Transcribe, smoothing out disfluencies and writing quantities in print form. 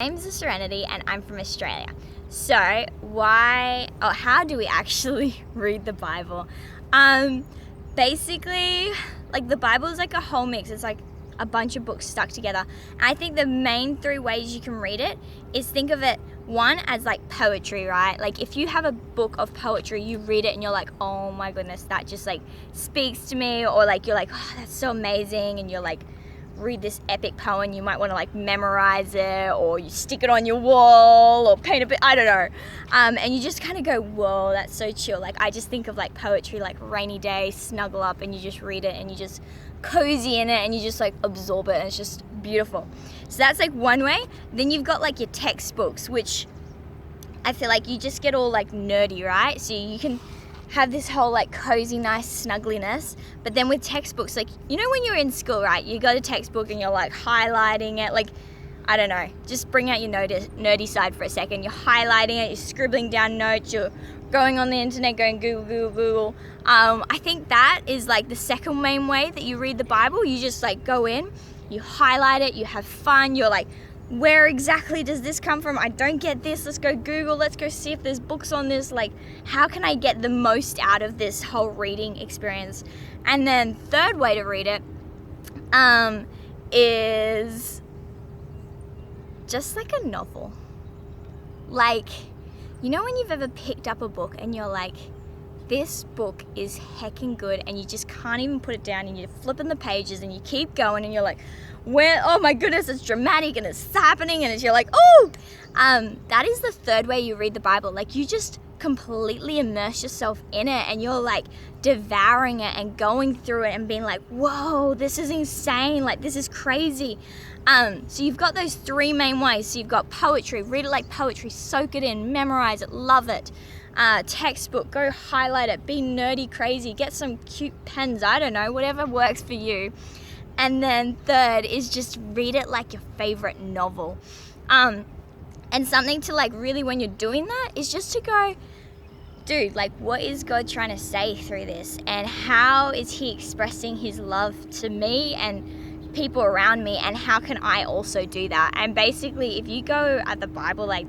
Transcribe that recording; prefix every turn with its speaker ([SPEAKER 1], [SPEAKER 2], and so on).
[SPEAKER 1] My name is Serenity and I'm from Australia. So how do we actually read the Bible? Basically, like the Bible is like a whole mix. It's like a bunch of books stuck together. And I think the main three ways you can read it is think of it, one, as like poetry, right? Like if you have a book of poetry, you read it and you're like, oh my goodness, that just like speaks to me, or like you're like, oh, that's so amazing, and you're like, read this epic poem, you might want to like memorize it, or you stick it on your wall, or paint a bit, I don't know, and you just kind of go, whoa, that's so chill. Like I just think of like poetry, like rainy day, snuggle up and you just read it and you just cozy in it and you just like absorb it, and it's just beautiful. So that's like one way. Then you've got like your textbooks, which I feel like you just get all like nerdy, right? So you can have this whole like cozy, nice snuggliness. But then with textbooks, like, you know when you're in school, right? You got a textbook and you're like highlighting it, like, I don't know, just bring out your nerdy side for a second. You're highlighting it, you're scribbling down notes, you're going on the internet, going Google. I think that is like the second main way that you read the Bible. You just like go in, you highlight it, you have fun, you're like, where exactly does this come from? I don't get this. Let's go Google. Let's go see if there's books on this. Like, how can I get the most out of this whole reading experience? And then third way to read it is just like a novel. Like, you know when you've ever picked up a book and you're like, this book is heckin' good, and you just can't even put it down, and you're flipping the pages and you keep going and you're like, where, oh my goodness, it's dramatic and it's happening, and you're like, oh, that is the third way you read the Bible. Like you just completely immerse yourself in it and you're like devouring it and going through it and being like, whoa, this is insane, like this is crazy. So you've got those three main ways. So you've got poetry, read it like poetry, soak it in, memorize it, love it. Textbook, go highlight it, be nerdy crazy, get some cute pens, I don't know, whatever works for you. And then third is just read it like your favorite novel. And something to like really, when you're doing that, is just to go, dude, like what is God trying to say through this? And how is he expressing his love to me and people around me? And how can I also do that? And basically, if you go at the Bible like